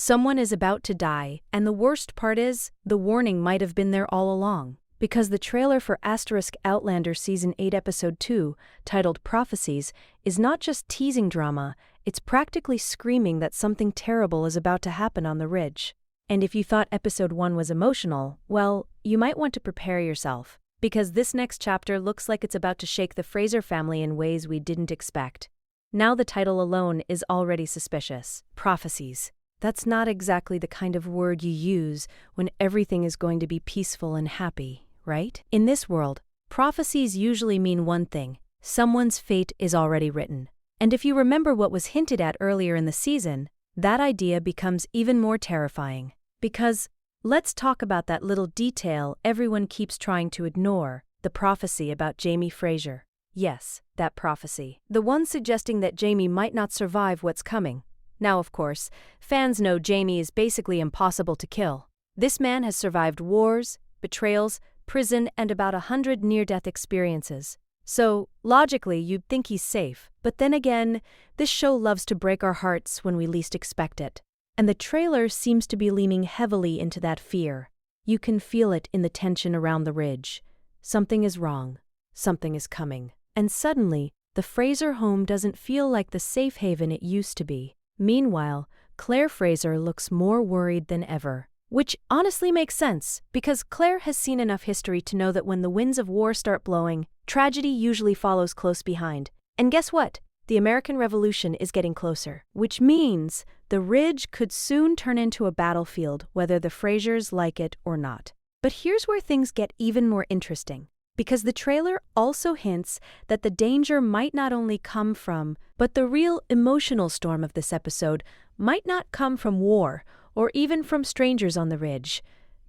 Someone is about to die, and the worst part is, the warning might have been there all along. Because the trailer for Outlander Season 8 Episode 2, titled Prophecies, is not just teasing drama, it's practically screaming that something terrible is about to happen on the ridge. And if you thought Episode 1 was emotional, well, you might want to prepare yourself. Because this next chapter looks like it's about to shake the Fraser family in ways we didn't expect. Now the title alone is already suspicious. Prophecies. That's not exactly the kind of word you use when everything is going to be peaceful and happy, right? In this world, prophecies usually mean one thing: someone's fate is already written. And if you remember what was hinted at earlier in the season, that idea becomes even more terrifying. Because, let's talk about that little detail everyone keeps trying to ignore, the prophecy about Jamie Fraser. Yes, that prophecy. The one suggesting that Jamie might not survive what's coming. Now, of course, fans know Jamie is basically impossible to kill. This man has survived wars, betrayals, prison, and about 100 near-death experiences. So, logically, you'd think he's safe. But then again, this show loves to break our hearts when we least expect it. And the trailer seems to be leaning heavily into that fear. You can feel it in the tension around the ridge. Something is wrong. Something is coming. And suddenly, the Fraser home doesn't feel like the safe haven it used to be. Meanwhile, Claire Fraser looks more worried than ever. Which honestly makes sense, because Claire has seen enough history to know that when the winds of war start blowing, tragedy usually follows close behind. And guess what? The American Revolution is getting closer. Which means the ridge could soon turn into a battlefield, whether the Frasers like it or not. But here's where things get even more interesting. Because the trailer also hints that the danger might not only come from, but the real emotional storm of this episode might not come from war or even from strangers on the ridge.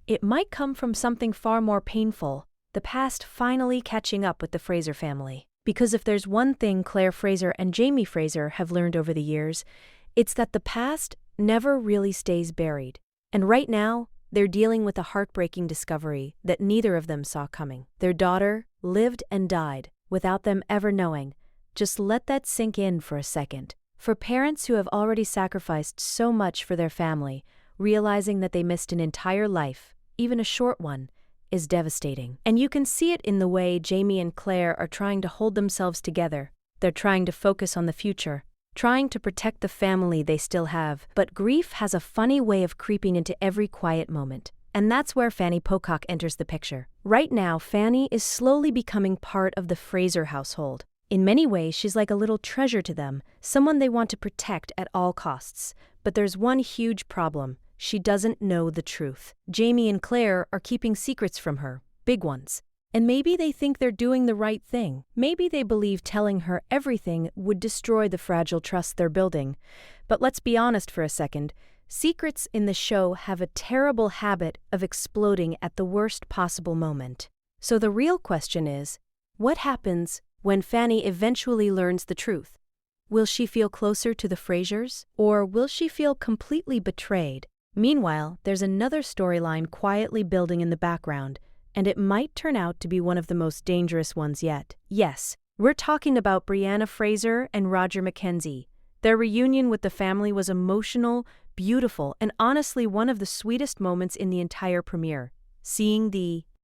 It might come from something far more painful, the past finally catching up with the Fraser family. Because if there's one thing Claire Fraser and Jamie Fraser have learned over the years, it's that the past never really stays buried. And right now, they're dealing with a heartbreaking discovery that neither of them saw coming. Their daughter lived and died without them ever knowing. Just let that sink in for a second. For parents who have already sacrificed so much for their family, realizing that they missed an entire life, even a short one, is devastating. And you can see it in the way Jamie and Claire are trying to hold themselves together. They're trying to focus on the future, trying to protect the family they still have. But grief has a funny way of creeping into every quiet moment. And that's where Fanny Pocock enters the picture. Right now, Fanny is slowly becoming part of the Fraser household. In many ways, she's like a little treasure to them, someone they want to protect at all costs. But there's one huge problem. She doesn't know the truth. Jamie and Claire are keeping secrets from her, big ones. And maybe they think they're doing the right thing. Maybe they believe telling her everything would destroy the fragile trust they're building. But let's be honest for a second. Secrets in the show have a terrible habit of exploding at the worst possible moment. So the real question is, what happens when Fanny eventually learns the truth? Will she feel closer to the Frasers? Or will she feel completely betrayed? Meanwhile, there's another storyline quietly building in the background, and it might turn out to be one of the most dangerous ones yet. Yes, we're talking about Brianna Fraser and Roger MacKenzie. Their reunion with the family was emotional, beautiful, and honestly one of the sweetest moments in the entire premiere. Seeing the